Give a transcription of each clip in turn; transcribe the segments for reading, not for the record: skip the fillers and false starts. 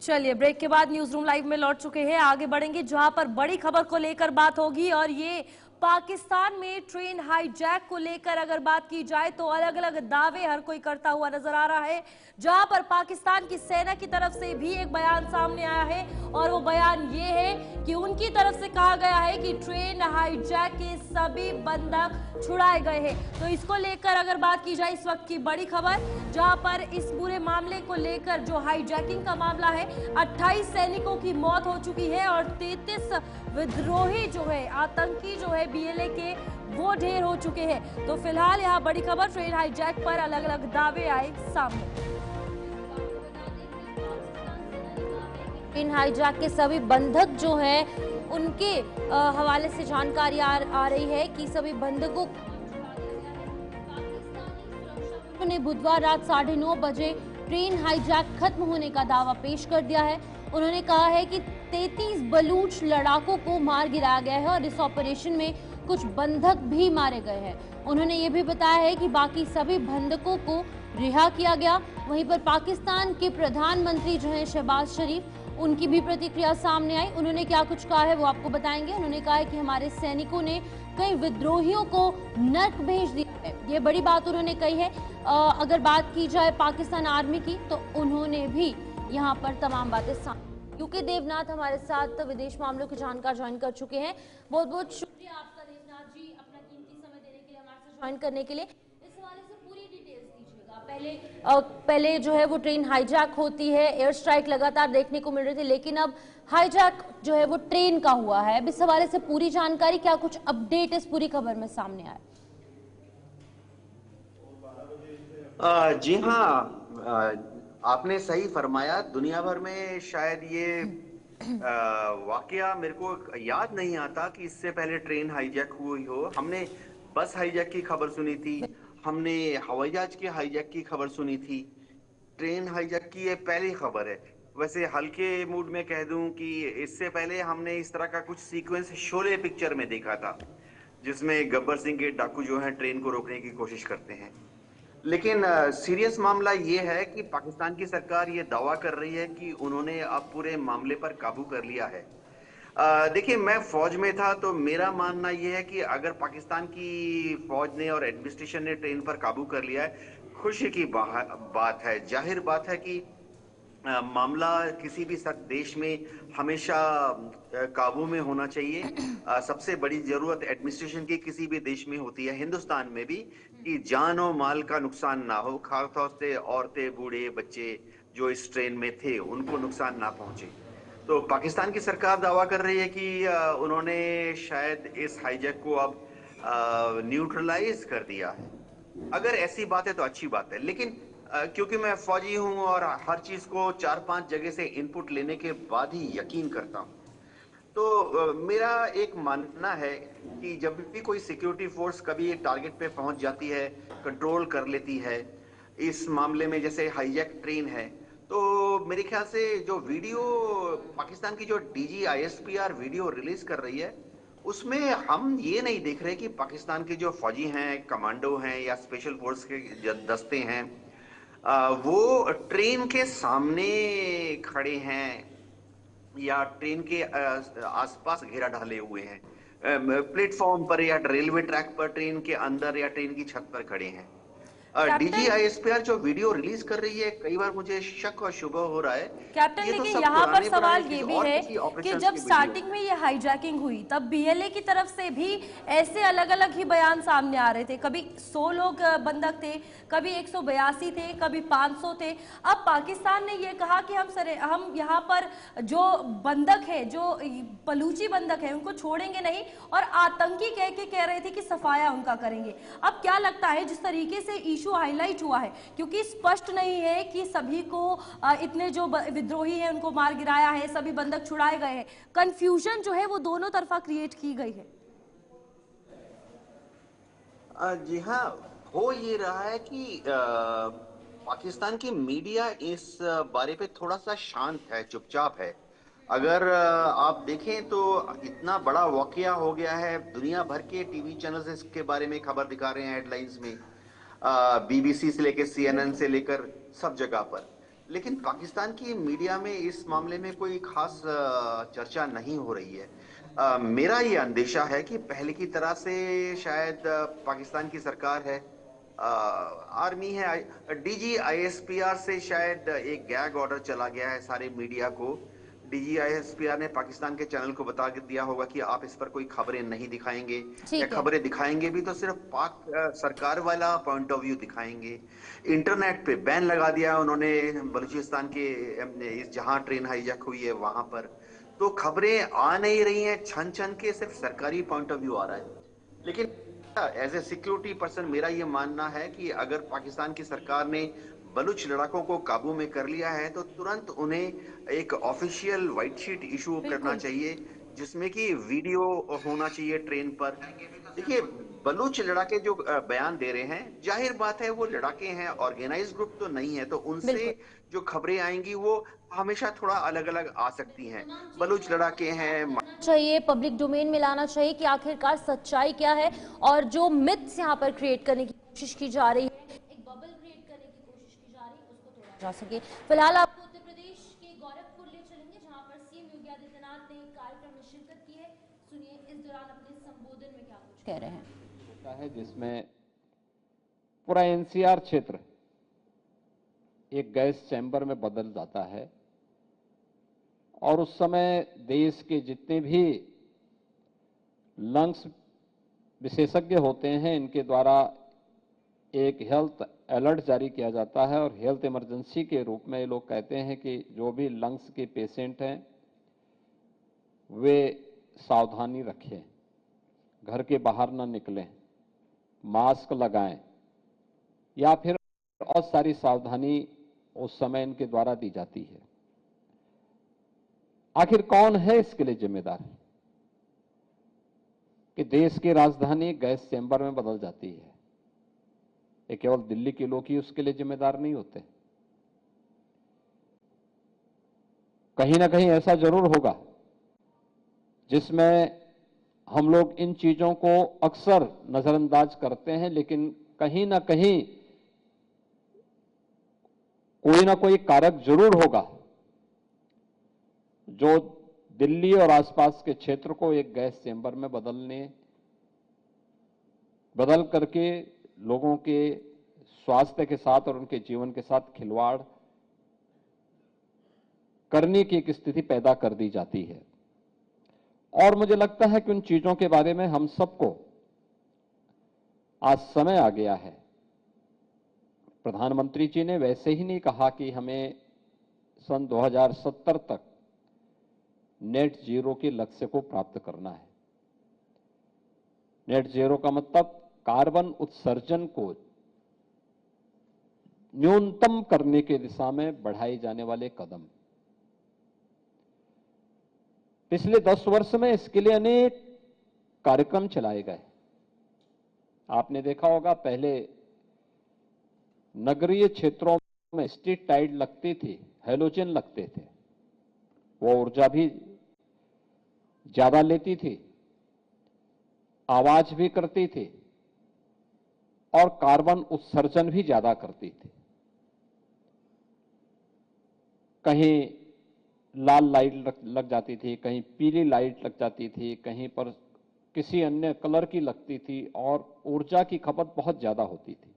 चलिए ब्रेक के बाद न्यूज रूम लाइव में लौट चुके हैं। आगे बढ़ेंगे जहां पर बड़ी खबर को लेकर बात होगी और ये पाकिस्तान में ट्रेन हाईजैक को लेकर अगर बात की जाए तो अलग अलग दावे हर कोई करता हुआ नजर आ रहा है। जहां पर पाकिस्तान की सेना की तरफ से भी एक बयान सामने आया है और वो बयान ये है कि उनकी तरफ से कहा गया है कि ट्रेन हाईजैक के सभी बंधक छुड़ाए गए हैं। तो इसको लेकर अगर बात की जाए इस वक्त की बड़ी खबर, जहां पर इस पूरे मामले को लेकर जो हाईजैकिंग का मामला है 28 सैनिकों की मौत हो चुकी है और 33 विद्रोही जो है, आतंकी जो है बीएलए के, वो ढेर हो चुके हैं। तो फिलहाल यहाँ बड़ी खबर, ट्रेन हाईजैक पर अलग अलग दावे आए सामने। ट्रेन हाईजैक के सभी बंधक जो है उनके हवाले से जानकारी आ रही है कि सभी बंधकों ने बुधवार रात 9:30 बजे ट्रेन हाईजैक खत्म होने का दावा पेश कर दिया है। उन्होंने कहा है कि 33 बलूच लड़ाकों को मार गिराया गया है और इस ऑपरेशन में कुछ बंधक भी मारे गए हैं। उन्होंने ये भी बताया है कि बाकी सभी बंधकों को रिहा किया गया। वहीं पर पाकिस्तान के प्रधानमंत्री जो हैं शहबाज शरीफ, उनकी भी प्रतिक्रिया सामने आई। उन्होंने क्या कुछ कहा है वो आपको बताएंगे। उन्होंने कहा है कि हमारे सैनिकों ने कई विद्रोहियों को नर्क भेज दिया है, ये बड़ी बात उन्होंने कही है। अगर बात की जाए पाकिस्तान आर्मी की तो उन्होंने भी यहाँ पर तमाम बातें सामने। यूके देवनाथ हमारे साथ विदेश मामलों के जानकार ज्वाइन कर चुके हैं। बहुत बहुत शुक्रिया आपका देवनाथ जी, अपना कीमती समय देने के लिए, हमारे साथ ज्वाइन करने के लिए। इस हवाले से पूरी डिटेल्स दीजिएगा। पहले जो है वो ट्रेन हाईजैक होती है, एयर स्ट्राइक लगातार देखने को मिल रही थी, लेकिन अब हाईजैक जो है वो ट्रेन का हुआ है। अब इस हवाले से पूरी जानकारी, क्या कुछ अपडेट इस पूरी खबर में सामने आया? जी हाँ, आपने सही फरमाया। दुनिया भर में शायद ये वाकया मेरे को याद नहीं आता कि इससे पहले ट्रेन हाईजैक हुई हो। हमने बस हाईजैक की खबर सुनी थी, हमने हवाई जहाज के हाईजैक की खबर सुनी थी। ट्रेन हाईजैक की ये पहली खबर है। वैसे हल्के मूड में कह दूं कि इससे पहले हमने इस तरह का कुछ सीक्वेंस शोले पिक्चर में देखा था, जिसमें गब्बर सिंह के डाकू जो है ट्रेन को रोकने की कोशिश करते हैं। लेकिन सीरियस मामला ये है कि पाकिस्तान की सरकार ये दावा कर रही है कि उन्होंने अब पूरे मामले पर काबू कर लिया है। देखिए, मैं फौज में था तो मेरा मानना यह है कि अगर पाकिस्तान की फौज ने और एडमिनिस्ट्रेशन ने ट्रेन पर काबू कर लिया है, खुशी की बात है। जाहिर बात है कि मामला किसी भी देश में हमेशा काबू में होना चाहिए। सबसे बड़ी जरूरत एडमिनिस्ट्रेशन की किसी भी देश में होती है, हिंदुस्तान में भी, कि जान और माल का नुकसान ना हो, खासतौर से औरतें, बूढ़े, बच्चे जो इस ट्रेन में थे उनको नुकसान ना पहुंचे। तो पाकिस्तान की सरकार दावा कर रही है कि उन्होंने शायद इस हाईजैक को अब न्यूट्रलाइज कर दिया है। अगर ऐसी बात है तो अच्छी बात है, लेकिन क्योंकि मैं फौजी हूं और हर चीज को 4-5 जगह से इनपुट लेने के बाद ही यकीन करता हूं, तो मेरा एक मानना है कि जब भी कोई सिक्योरिटी फोर्स कभी एक टारगेट पे पहुंच जाती है, कंट्रोल कर लेती है, इस मामले में जैसे हाईजैक ट्रेन है, तो मेरे ख्याल से जो वीडियो पाकिस्तान की जो डीजी आईएसपीआर वीडियो रिलीज कर रही है, उसमें हम ये नहीं देख रहे कि पाकिस्तान के जो फौजी हैं, कमांडो हैं या स्पेशल फोर्स के दस्ते हैं, वो ट्रेन के सामने खड़े हैं या ट्रेन के आसपास घेरा डाले हुए हैं, प्लेटफॉर्म पर या रेलवे ट्रैक पर, ट्रेन के अंदर या ट्रेन की छत पर खड़े हैं। डीजी आईएसपीआर जो वीडियो रिलीज कर रही है, कई बार मुझे शक और शुबह हो रहा है कैप्टन, ये तो लेकिन सब यहाँ पर पुराने सवाल पुराने ये किसी भी और है किसी कि ऑपरेशंस जब की स्टार्टिंग वीडियो। में ये हाईजैकिंग हुई तब बीएलए की तरफ से भी ऐसे अलग अलग ही बयान सामने आ रहे थे। कभी 100 लोग बंधक थे, कभी 182 थे, कभी 500 थे। अब पाकिस्तान ने ये कहा कि हम यहाँ पर जो बंधक है, जो बलूची बंधक है, उनको छोड़ेंगे नहीं और आतंकी कह रहे थे कि सफाया उनका करेंगे। अब क्या लगता है जिस तरीके से इशू हाईलाइट हुआ है, क्योंकि स्पष्ट नहीं है कि सभी को इतने जो विद्रोही हैं उनको मार गिराया है, सभी बंधक छुड़ाए गए हैं, कंफ्यूजन जो है वो दोनों तरफा क्रिएट की गई है। जी हाँ, हो ये रहा है कि पाकिस्तान की मीडिया इस बारे पे थोड़ा सा शांत है, चुपचाप है। अगर आप देखें तो इतना बड़ा वाकया हो गया है, दुनिया भर के टीवी चैनल्स इसके बारे में खबर दिखा रहे हैं हेडलाइंस में, बीबीसी से लेकर सीएनएन बिल्कुल। से लेकर सब जगह पर। लेकिन पाकिस्तान की मीडिया में इस मामले में कोई खास चर्चा नहीं हो रही है। मेरा ये अंदेशा है कि पहले की तरह से शायद पाकिस्तान की सरकार है, आर्मी है, डीजी आईएसपीआर से शायद एक गैग ऑर्डर चला गया है सारे मीडिया को। डीजी आईएसपीआर ने पाकिस्तान के चैनल को बता दिया होगा कि आप इस पर कोई खबरें नहीं दिखाएंगे, या ठीक है। खबरें दिखाएंगे भी तो सिर्फ पाक सरकार वाला पॉइंट ऑफ व्यू दिखाएंगे। इंटरनेट पे बैन लगा दिया उन्होंने बलूचिस्तान के इस जहां ट्रेन हाईजैक हुई है वहां पर। तो खबरें आ नहीं रही हैं, छन छन के सिर्फ सरकारी पॉइंट ऑफ व्यू आ रहा है। लेकिन एज ए सिक्योरिटी पर्सन मेरा ये मानना है कि अगर पाकिस्तान की सरकार ने बलूच लड़ाकों को काबू में कर लिया है तो तुरंत उन्हें एक ऑफिशियल व्हाइट शीट इशू करना बिल्कुल। चाहिए, जिसमें कि वीडियो होना चाहिए ट्रेन पर। देखिए, बलूच लड़ाके जो बयान दे रहे हैं, जाहिर बात है वो लड़ाके हैं, ऑर्गेनाइज ग्रुप तो नहीं है, तो उनसे बिल्कुल। जो खबरें आएंगी वो हमेशा थोड़ा अलग अलग आ सकती हैं। बलूच लड़ाके हैं। चाहिए, पब्लिक डोमेन में लाना चाहिए कि आखिरकार सच्चाई क्या है, और जो मिथ्स यहाँ पर क्रिएट करने की कोशिश की जा रही है, एक बबल क्रिएट करने की कोशिश की जा रही है, उसको तोड़ा जा सके। फिलहाल आपको उत्तर प्रदेश के गोरखपुर ले चलेंगे, जहां पर सीएम योगी आदित्यनाथ ने एक कार्यक्रम में शिरकत की है। सुनिए इस दौरान अपने संबोधन में क्या कुछ कह रहे हैं। होता है जिसमें पूरा एनसीआर क्षेत्र एक गैस चैम्बर में बदल जाता है, और उस समय देश के जितने भी लंग्स विशेषज्ञ होते हैं इनके द्वारा एक हेल्थ अलर्ट जारी किया जाता है, और हेल्थ इमरजेंसी के रूप में ये लोग कहते हैं कि जो भी लंग्स के पेशेंट हैं वे सावधानी रखें, घर के बाहर न निकलें, मास्क लगाएं, या फिर बहुत सारी सावधानी उस समय इनके द्वारा दी जाती है। आखिर कौन है इसके लिए जिम्मेदार कि देश की राजधानी गैस चैम्बर में बदल जाती है? ये केवल दिल्ली के लोग ही उसके लिए जिम्मेदार नहीं होते, कहीं ना कहीं ऐसा जरूर होगा जिसमें हम लोग इन चीजों को अक्सर नजरअंदाज करते हैं, लेकिन कहीं ना कहीं कोई ना कोई कारक जरूर होगा जो दिल्ली और आसपास के क्षेत्र को एक गैस चैम्बर में बदल करके लोगों के स्वास्थ्य के साथ और उनके जीवन के साथ खिलवाड़ करने की एक स्थिति पैदा कर दी जाती है। और मुझे लगता है कि उन चीजों के बारे में हम सबको आज समय आ गया है। प्रधानमंत्री जी ने वैसे ही नहीं कहा कि हमें सन 2070 तक नेट जीरो के लक्ष्य को प्राप्त करना है। नेट जीरो का मतलब कार्बन उत्सर्जन को न्यूनतम करने की दिशा में बढ़ाए जाने वाले कदम। पिछले 10 वर्ष में इसके लिए अनेक कार्यक्रम चलाए गए। आपने देखा होगा, पहले नगरीय क्षेत्रों में स्ट्रीट लाइट लगती थी, हैलोजन लगते थे, वो ऊर्जा भी ज्यादा लेती थी, आवाज भी करती थी, और कार्बन उत्सर्जन भी ज्यादा करती थी। कहीं लाल लाइट लग जाती थी, कहीं पीली लाइट लग जाती थी, कहीं पर किसी अन्य कलर की लगती थी, और ऊर्जा की खपत बहुत ज्यादा होती थी।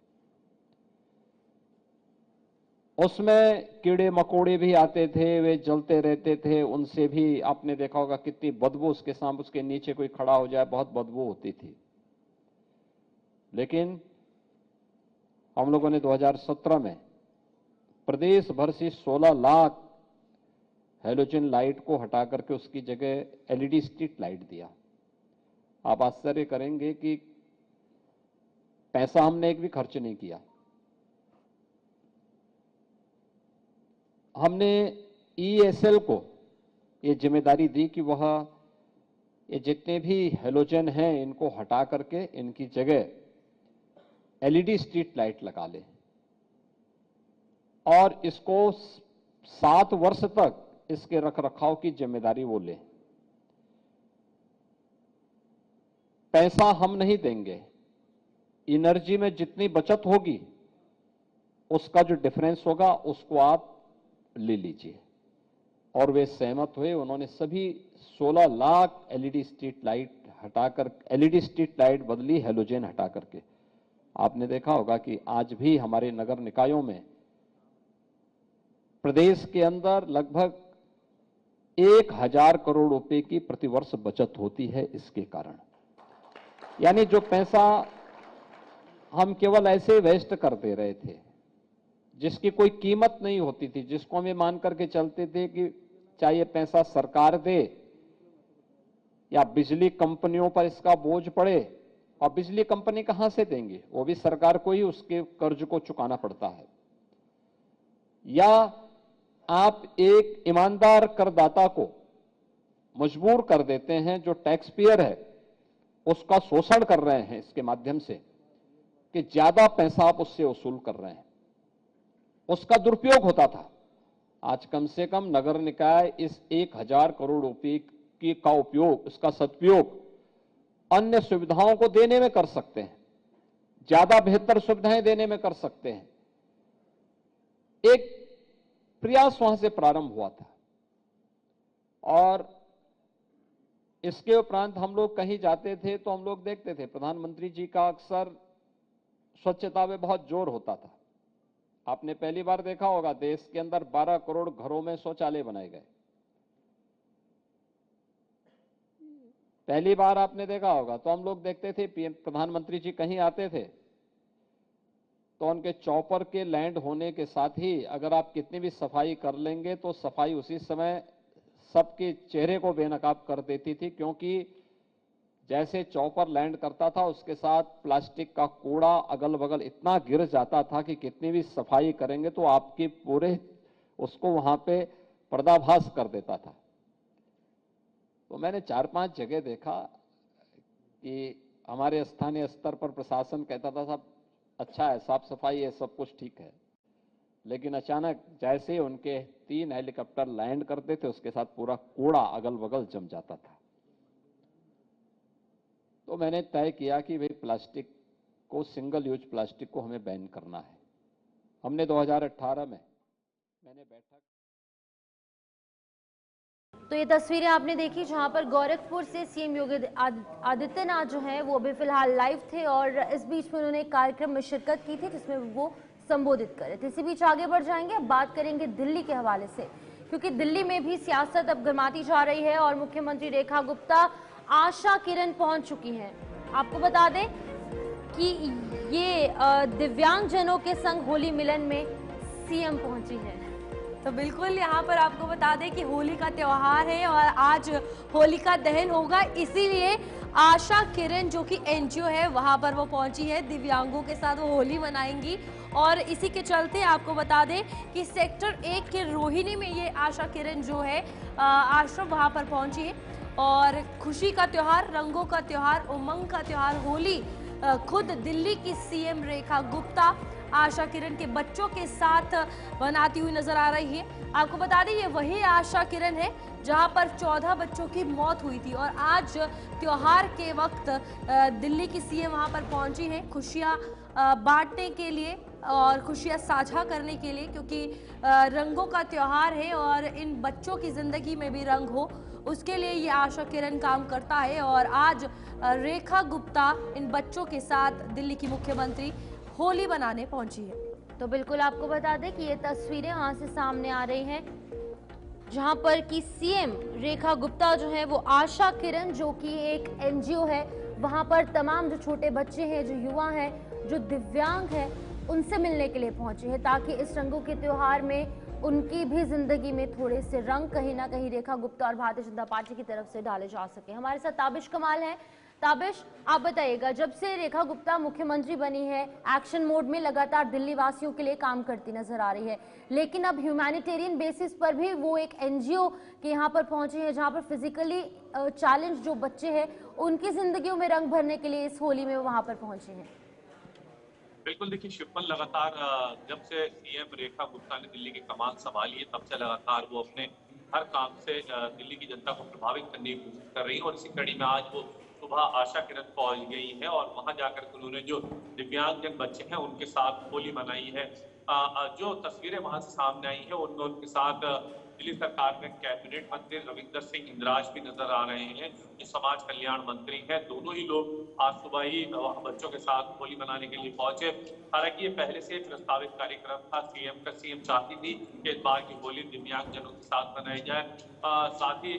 उसमें कीड़े मकोड़े भी आते थे, वे जलते रहते थे, उनसे भी आपने देखा होगा कितनी बदबू, उसके सामने उसके नीचे कोई खड़ा हो जाए बहुत बदबू होती थी। लेकिन हम लोगों ने 2017 में प्रदेश भर से 16 लाख हैलोजन लाइट को हटा करके उसकी जगह एलईडी स्ट्रीट लाइट दिया। आप आश्चर्य करेंगे कि पैसा हमने एक भी खर्च नहीं किया। हमने ईएसएल को ये जिम्मेदारी दी कि वह ये जितने भी हैलोजन हैं इनको हटा करके इनकी जगह एलईडी स्ट्रीट लाइट लगा ले, और इसको 7 वर्ष तक इसके रखरखाव की जिम्मेदारी वो ले। पैसा हम नहीं देंगे, एनर्जी में जितनी बचत होगी उसका जो डिफरेंस होगा उसको आप ले लीजिए। और वे सहमत हुए। उन्होंने सभी 16 लाख एलईडी स्ट्रीट लाइट हटाकर एलईडी स्ट्रीट लाइट बदली हेलोजन हटा करके। आपने देखा होगा कि आज भी हमारे नगर निकायों में प्रदेश के अंदर लगभग 1000 करोड़ रुपए की प्रतिवर्ष बचत होती है इसके कारण। यानी जो पैसा हम केवल ऐसे वेस्ट कर दे रहे थे, जिसकी कोई कीमत नहीं होती थी, जिसको हमें मान करके चलते थे कि चाहे पैसा सरकार दे या बिजली कंपनियों पर इसका बोझ पड़े, और बिजली कंपनी कहां से देंगे, वो भी सरकार को ही उसके कर्ज को चुकाना पड़ता है। या आप एक ईमानदार करदाता को मजबूर कर देते हैं, जो टैक्स पेयर है उसका शोषण कर रहे हैं इसके माध्यम से, कि ज्यादा पैसा आप उससे वसूल कर रहे हैं, उसका दुरुपयोग होता था। आज कम से कम नगर निकाय इस 1000 करोड़ रुपए की का उपयोग, इसका सदुपयोग अन्य सुविधाओं को देने में कर सकते हैं, ज्यादा बेहतर सुविधाएं देने में कर सकते हैं। एक प्रयास वहां से प्रारंभ हुआ था। और इसके उपरांत हम लोग कहीं जाते थे तो हम लोग देखते थे प्रधानमंत्री जी का अक्सर स्वच्छता में बहुत जोर होता था। आपने पहली बार देखा होगा देश के अंदर 12 करोड़ घरों में शौचालय बनाए गए। पहली बार आपने देखा होगा तो हम लोग देखते थे प्रधानमंत्री जी कहीं आते थे तो उनके चौपर के लैंड होने के साथ ही अगर आप कितनी भी सफाई कर लेंगे तो सफाई उसी समय सबके चेहरे को बेनकाब कर देती थी, क्योंकि जैसे चौपर लैंड करता था उसके साथ प्लास्टिक का कूड़ा अगल बगल इतना गिर जाता था कि कितनी भी सफाई करेंगे तो आपके पूरे उसको वहां पे पर्दाभास कर देता था। तो मैंने 4-5 जगह देखा कि हमारे स्थानीय स्तर पर प्रशासन कहता था सब अच्छा है, साफ सफाई है, सब कुछ ठीक है, लेकिन अचानक जैसे ही उनके 3 हेलीकॉप्टर लैंड करते थे उसके साथ पूरा कूड़ा अगल बगल जम जाता था। तो मैंने तय किया कि भाई प्लास्टिक को, सिंगल यूज प्लास्टिक को हमें बैन करना है। हमने 2018 में मैंने बैठक। तो ये तस्वीरें आपने देखी जहां पर गोरखपुर से सीएम योगी आदित्यनाथ जो हैं वो अभी फिलहाल लाइव थे और इस बीच में उन्होंने एक कार्यक्रम में शिरकत की थी जिसमें वो संबोधित कर रहे थे। इसी बीच आगे बढ़ जाएंगे, अब बात करेंगे दिल्ली के हवाले से, क्योंकि दिल्ली में भी सियासत अब गर्माती जा रही है और मुख्यमंत्री रेखा गुप्ता, आशा किरण पहुंच चुकी हैं। आपको बता दें कि ये दिव्यांगजनों के संग होली मिलन में सीएम पहुंची है। तो बिल्कुल यहाँ पर आपको बता दें कि होली का त्योहार है और आज होलिका दहन होगा, इसीलिए आशा किरण जो कि एनजीओ है वहाँ पर वो पहुंची है। दिव्यांगों के साथ वो होली मनाएंगी और इसी के चलते आपको बता दें कि सेक्टर 1 के रोहिणी में ये आशा किरण जो है आश्रम वहाँ पर पहुंची है। और खुशी का त्योहार, रंगों का त्योहार, उमंग का त्योहार होली खुद दिल्ली की सीएम रेखा गुप्ता आशा किरण के बच्चों के साथ मनाती हुई नजर आ रही है। आपको बता दें ये वही आशा किरण है जहां पर 14 बच्चों की मौत हुई थी और आज त्योहार के वक्त दिल्ली की सीएम वहां पर पहुंची है खुशियां बांटने के लिए और खुशियां साझा करने के लिए, क्योंकि रंगों का त्योहार है और इन बच्चों की जिंदगी में भी रंग हो उसके लिए ये आशा किरण काम करता है। और आज रेखा गुप्ता इन बच्चों के साथ दिल्ली की मुख्यमंत्री होली बनाने पहुंची है। तो बिल्कुल आपको बता दें कि ये तस्वीरें वहां से सामने आ रही हैं जहां पर कि सीएम रेखा गुप्ता जो है वो आशा किरण जो कि एक एनजीओ है वहां पर तमाम जो छोटे बच्चे हैं, जो युवा हैं, जो दिव्यांग हैं, उनसे मिलने के लिए पहुंचे हैं ताकि इस रंगों के त्योहार में उनकी भी जिंदगी में थोड़े से रंग कहीं ना कहीं रेखा गुप्ता और भारतीय जनता पार्टी की तरफ से डाले जा सके। हमारे साथ ताबिश कमाल है। ताबिश, आप बताइएगा, जब से रेखा गुप्ता मुख्यमंत्री बनी है एक्शन मोड में लगातार दिल्ली वासियों के लिए काम करती नजर आ रही है, लेकिन अब ह्यूमैनिटेरियन बेसिस पर भी वो एक एनजीओ के यहाँ पर पहुंची है जहाँ पर फिजिकली चैलेंज जो बच्चे हैं उनकी जिंदगियों में रंग भरने के लिए इस होली में वहां पर पहुंची है। बिल्कुल, देखिए शिवपाल, लगातार जब से सीएम रेखा गुप्ता ने दिल्ली की कमान संभाली है तब से लगातार वो अपने हर काम से दिल्ली की जनता को प्रभावित करने की कोशिश कर रही है और इसी कड़ी में आज वो सुबह आशा किरण पहुंच गई है और वहां जाकर उन्होंने जो दिव्यांगजन बच्चे हैं उनके साथ होली मनाई है। जो तस्वीरें वहां से सामने आई है उनमें उनके साथ दिल्ली सरकार में कैबिनेट मंत्री रविंदर सिंह इंदिराज भी नजर आ रहे हैं, जो समाज कल्याण मंत्री हैं। दोनों ही लोग आज सुबह ही वहाँ बच्चों के साथ होली मनाने के लिए पहुंचे। हालांकि ये पहले से प्रस्तावित कार्यक्रम था सीएम चाहती थी कि इस बार की होली दिव्यांगजनों के साथ मनाई जाए। साथ ही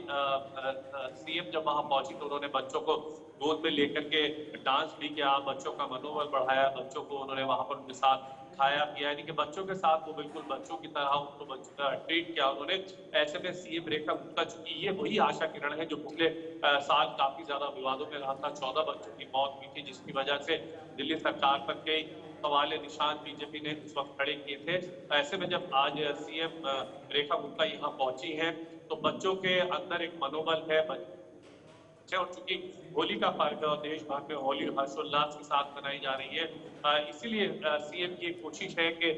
सीएम जब वहां पहुंची तो उन्होंने बच्चों को गोद में लेकर के डांस भी किया, बच्चों का मनोबल बढ़ाया, बच्चों को उन्होंने वहां पर उनके साथ खाया पिया, यानी कि बच्चों के साथ वो बिल्कुल बच्चों की तरह उनको बच्चों का ट्रीट किया उन्होंने। ऐसे में सीएम रेखा गुप्ता, चूंकि ये वही आशा किरण है जो पिछले साल काफी ज्यादा विवादों में रहा था, 14 बच्चों की मौत हुई थी, जिसकी वजह से दिल्ली सरकार पर कई सवाल निशान बीजेपी ने उस वक्त खड़े किए थे। ऐसे में जब आज सीएम रेखा गुप्ता यहाँ पहुंची हैं तो बच्चों के अंदर एक मनोबल है और चूंकि होली का पर्व है और देश भर में होली हर्षोल्लास के साथ मनाई जा रही है, इसीलिए सीएम की कोशिश है कि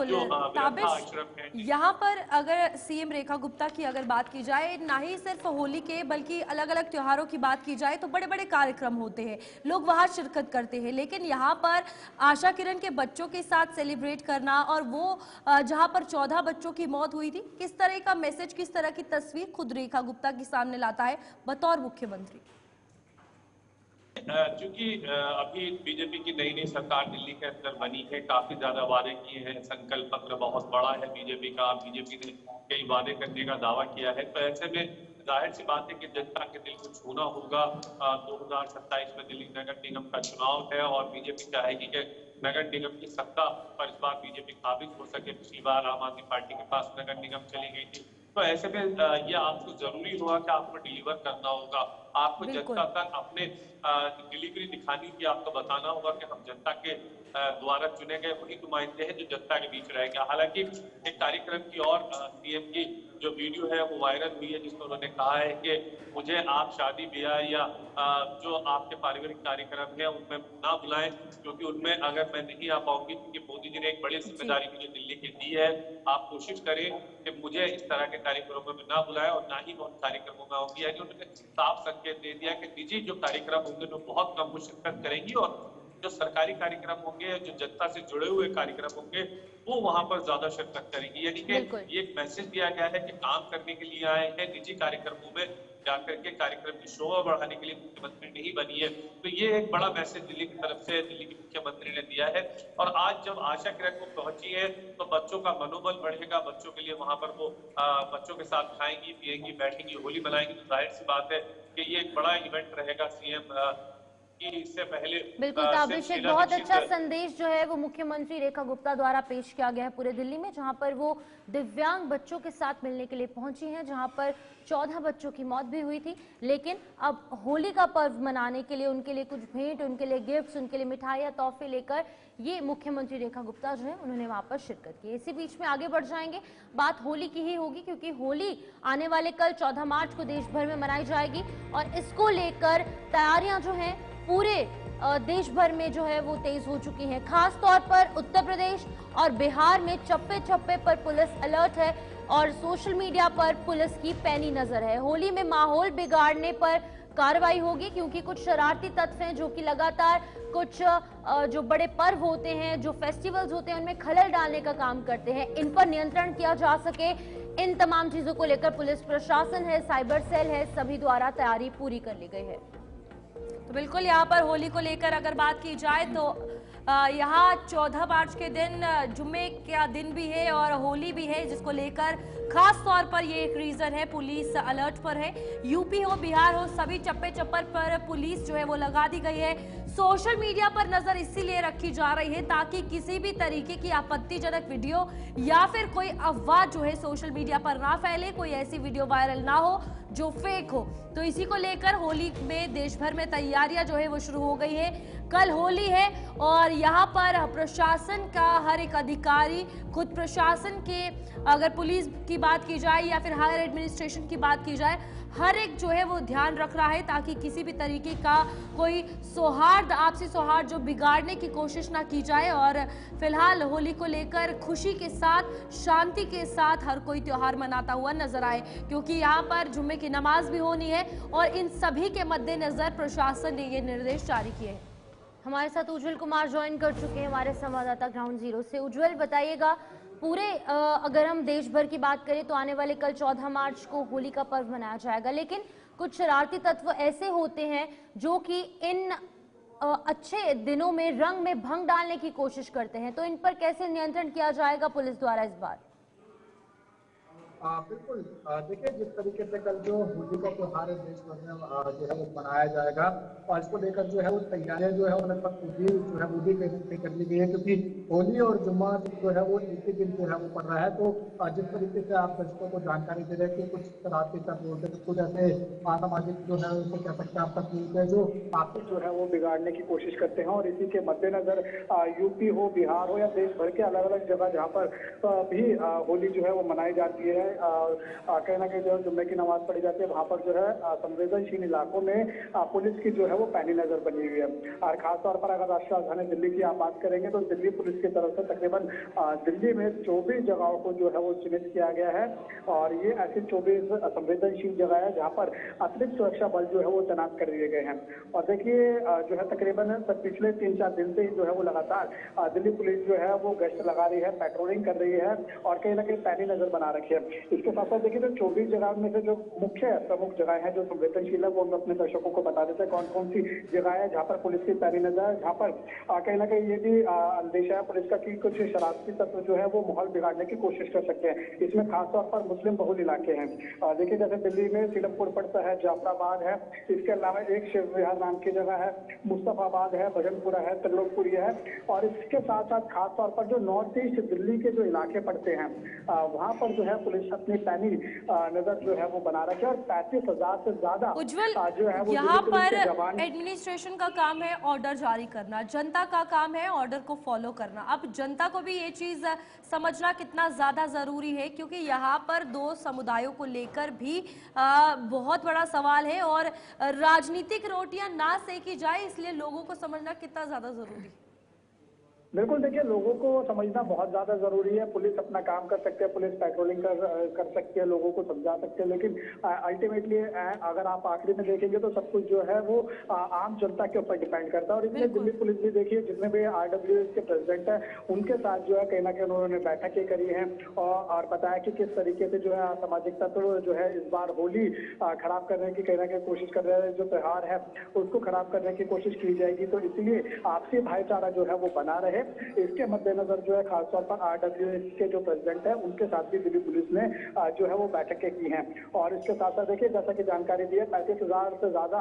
जो आश्रम है यहाँ पर अगर सीएम रेखा गुप्ता की अगर बात की जाए, ना ही सिर्फ होली के बल्कि अलग अलग त्योहारों की बात की जाए तो बड़े बड़े कार्यक्रम होते हैं, लोग वहाँ शिरकत करते हैं, लेकिन यहाँ पर आशा किरण के बच्चों के साथ सेलिब्रेट करना और वो जहाँ पर 14 बच्चों की मौत हुई थी, किस तरह का मैसेज, किस तरह की तस्वीर खुद रेखा गुप्ता के सामने लाता है बतौर मुख्यमंत्री? चूंकि अभी बीजेपी की नई सरकार दिल्ली के अंदर बनी है, काफी ज्यादा वादे किए हैं, संकल्प पत्र बहुत बड़ा है बीजेपी का, बीजेपी ने कई वादे करने का दावा किया है। तो ऐसे में जाहिर सी बात है कि जनता के दिल को छूना होगा। 2027 में दिल्ली नगर निगम का चुनाव है और बीजेपी चाहेगी कि नगर निगम की सत्ता पर इस बार बीजेपी काबिज हो सके। पिछली बार आम आदमी पार्टी के पास नगर निगम चली गई थी, तो ऐसे में ये आपको जरूरी हुआ कि आपको डिलीवर करना होगा, आपको जनता तक अपने डिलीवरी दिखानी होगी, आपको बताना होगा कि हम जनता के द्वारा चुने गए वही नुमाइंदे हैं जो जनता के बीच रहेगा। हालांकि एक कार्यक्रम की और सीएम की जो वीडियो है वो वायरल हुई है, जिसमें उन्होंने कहा है कि मुझे आप शादी ब्याह या जो आपके पारिवारिक कार्यक्रम है उनमें ना बुलाएं, क्योंकि उनमें अगर मैं नहीं आ पाऊंगी, क्योंकि मोदी जी ने एक बड़ी जिम्मेदारी मुझे दिल्ली की दी है। आप कोशिश करें कि मुझे इस तरह के कार्यक्रमों में ना बुलाएं और ना ही मैं उन कार्यक्रमों में आऊंगी। यानी उन्होंने साफ संकेत दे दिया कि निजी जो कार्यक्रम होंगे वो बहुत कम वो शिरकत करेंगी और जो सरकारी कार्यक्रम होंगे, जो जनता से जुड़े हुए कार्यक्रम होंगे, वो वहां पर ज्यादा शिरकत करेंगी। यानी कि ये एक मैसेज दिया गया है कि काम करने के लिए आए हैं, निजी कार्यक्रमों में जाकर के कार्यक्रम की शोभा बढ़ाने के लिए मुख्यमंत्री नहीं बनी है। तो ये एक बड़ा मैसेज दिल्ली की तरफ से दिल्ली के मुख्यमंत्री ने दिया है। और आज जब आशा किरण को पहुंची है तो बच्चों का मनोबल बढ़ेगा, बच्चों के लिए वहां पर वो बच्चों के साथ खाएंगी पिएंगी बैठेंगी होली मनाएंगी। तो जाहिर सी बात है कि ये एक बड़ा इवेंट रहेगा सीएम इससे पहले। बिल्कुल ताबिश, एक बहुत अच्छा संदेश जो है वो मुख्यमंत्री रेखा गुप्ता द्वारा पेश किया गया है पूरे दिल्ली में, जहां पर वो दिव्यांग बच्चों के साथ मिलने के लिए पहुंची हैं, जहां पर 14 बच्चों की मौत भी हुई थी। लेकिन अब होली का पर्व मनाने के लिए उनके लिए कुछ भेंट, उनके लिए गिफ्ट्स, उनके लिए मिठाइयाँ तोहफे लेकर ये मुख्यमंत्री रेखा गुप्ता जो है उन्होंने वहां पर शिरकत की। इसी बीच में आगे बढ़ जाएंगे, बात होली की ही होगी, क्योंकि होली आने वाले कल 14 मार्च को देश भर में मनाई जाएगी और इसको लेकर तैयारियां जो हैं पूरे देश भर में जो है वो तेज हो चुकी हैं। खास तौर पर उत्तर प्रदेश और बिहार में चप्पे चप्पे पर पुलिस अलर्ट है और सोशल मीडिया पर पुलिस की पैनी नजर है। होली में माहौल बिगाड़ने पर कार्रवाई होगी, क्योंकि कुछ शरारती तत्व हैं जो कि लगातार कुछ जो बड़े पर्व होते हैं, जो फेस्टिवल्स होते हैं, उनमें खलल डालने का काम करते हैं। इन पर नियंत्रण किया जा सके, इन तमाम चीजों को लेकर पुलिस प्रशासन है, साइबर सेल है, सभी द्वारा तैयारी पूरी कर ली गई है। तो बिल्कुल यहाँ पर होली को लेकर अगर बात की जाए तो यहाँ 14 मार्च के दिन जुम्मे का दिन भी है और होली भी है, जिसको लेकर खास तौर पर ये एक रीजन है, पुलिस अलर्ट पर है। यूपी हो बिहार हो, सभी चप्पे चप्पर पर पुलिस जो है वो लगा दी गई है। सोशल मीडिया पर नजर इसीलिए रखी जा रही है ताकि किसी भी तरीके की आपत्तिजनक वीडियो या फिर कोई अफवाह जो है सोशल मीडिया पर ना फैले, कोई ऐसी वीडियो वायरल ना हो जो फेक हो। तो इसी को लेकर होली में देश भर में तैयारियां जो है वो शुरू हो गई है। कल होली है और यहाँ पर प्रशासन का हर एक अधिकारी, खुद प्रशासन के, अगर पुलिस की बात की जाए या फिर हायर एडमिनिस्ट्रेशन की बात की जाए, हर एक जो है वो ध्यान रख रहा है ताकि किसी भी तरीके का कोई सौहार्द, आपसी सौहार्द जो बिगाड़ने की कोशिश ना की जाए। और फिलहाल होली को लेकर खुशी के साथ, शांति के साथ हर कोई त्योहार मनाता हुआ नजर आए, क्योंकि यहाँ पर जुम्मे की नमाज भी होनी है और इन सभी के मद्देनजर प्रशासन ने ये निर्देश जारी किए हैं। हमारे साथ उज्जवल कुमार ज्वाइन कर चुके हैं, हमारे संवाददाता ग्राउंड जीरो से। उज्जवल, बताइएगा पूरे अगर हम देश भर की बात करें तो आने वाले कल 14 मार्च को होली का पर्व मनाया जाएगा, लेकिन कुछ शरारती तत्व ऐसे होते हैं जो कि इन अच्छे दिनों में रंग में भंग डालने की कोशिश करते हैं, तो इन पर कैसे नियंत्रण किया जाएगा पुलिस द्वारा इस बार? बिल्कुल। देखिए, जिस तरीके से कल जो होली का त्योहार है देश भर में जो है वो मनाया जाएगा, और इसको लेकर जो है वो तैयारियां जो है वो लगभग पूरी जो है वो भी कहीं से कर ली गई है, क्योंकि होली और जुम्मा जो है वो एक ही दिन जो है वो पड़ रहा है। तो जिस तरीके से आप दर्शकों को जानकारी दे रहे हैं कि कुछ शरारती तत्व होते हैं, कुछ ऐसे असामाजिक जो है उसे कह सकते हैं आप तत्व है जो आपको जो है वो बिगाड़ने की कोशिश करते हैं, और इसी के मद्देनजर यूपी हो, बिहार हो या देश भर के अलग अलग जगह जहाँ पर भी होली जो है वो मनाई जाती है, कहीं ना कहीं जो है जुम्मे की नमाज पढ़ी जाती है, वहाँ पर जो है संवेदनशील इलाकों में पुलिस की जो है वो पैनी नजर बनी हुई है। और खासतौर पर अगर राष्ट्रीय राजधानी दिल्ली की आप बात करेंगे तो दिल्ली पुलिस की तरफ से तकरीबन दिल्ली में 24 जगहों को जो है वो चिन्हित किया गया है, और ये ऐसी 24 संवेदनशील जगह है जहाँ पर अतिरिक्त सुरक्षा बल जो है वो तैनात कर दिए गए हैं। और देखिए, जो है तकरीबन पिछले 3-4 दिन से जो है वो लगातार दिल्ली पुलिस जो है वो गश्त लगा रही है, पेट्रोलिंग कर रही है, और कहीं ना कहीं पैनी नजर बना रखी है। इसके साथ साथ देखिए, तो 24 जगह में से जो मुख्य प्रमुख जगह है जो संवेदनशील है, वो हम अपने दर्शकों को बता देते हैं कौन कौन सी जगह है जहाँ पर पुलिस की पैनी नजर है, जहाँ पर कहीं ना कहीं ये भी अंदेशा है पुलिस का कि कुछ शरारती तत्व जो है वो माहौल बिगाड़ने की कोशिश कर सकते हैं। इसमें खासतौर पर मुस्लिम बहुल इलाके हैं। देखिए, जैसे दिल्ली में सीलमपुर पड़ता है, जाफराबाद है, इसके अलावा एक शिव विहार नाम की जगह है, मुस्तफाबाद है, भजनपुरा है, त्रिलोकपुरी है, और इसके साथ साथ खासतौर पर जो नॉर्थ ईस्ट दिल्ली के जो इलाके पड़ते हैं वहाँ पर जो है पुलिस अपनी पैनी नजर जो है वो बना रखी है, और 35,000 से ज्यादा उज्जवल, जो है वो यहाँ पर जवान। एडमिनिस्ट्रेशन का काम है ऑर्डर जारी करना, जनता का काम है ऑर्डर को फॉलो करना। अब जनता को भी ये चीज समझना कितना ज्यादा जरूरी है, क्योंकि यहाँ पर दो समुदायों को लेकर भी बहुत बड़ा सवाल है, और राजनीतिक रोटियां ना सेकी जाए, इसलिए लोगों को समझना कितना ज्यादा जरूरी है। बिल्कुल, देखिए, लोगों को समझना बहुत ज्यादा जरूरी है। पुलिस अपना काम कर सकते हैं, पुलिस पेट्रोलिंग कर सकती है, लोगों को समझा सकते हैं, लेकिन अल्टीमेटली अगर आप आखिरी में देखेंगे तो सब कुछ जो है वो आम जनता के ऊपर डिपेंड करता है। और इसलिए दिल्ली पुलिस भी देखिए, जितने भी RWS के प्रेसिडेंट है उनके साथ जो है कहीं ना कहीं उन्होंने बैठकें करी है, और बताया कि किस तरीके से जो है सामाजिक तत्व जो है इस बार होली खराब करने की कहीं ना कहीं कोशिश कर रहे हैं, जो त्योहार है उसको खराब करने की कोशिश की जाएगी। तो इसलिए आपसी भाईचारा जो है वो बना रहे, इसके मद्देनजर जो है खासतौर पर RWS के जो प्रेसिडेंट है उनके साथ भी दिल्ली पुलिस ने जो है वो बैठकें की हैं। और इसके साथ साथ देखिए, जैसा कि जानकारी दी है, 35,000 से ज्यादा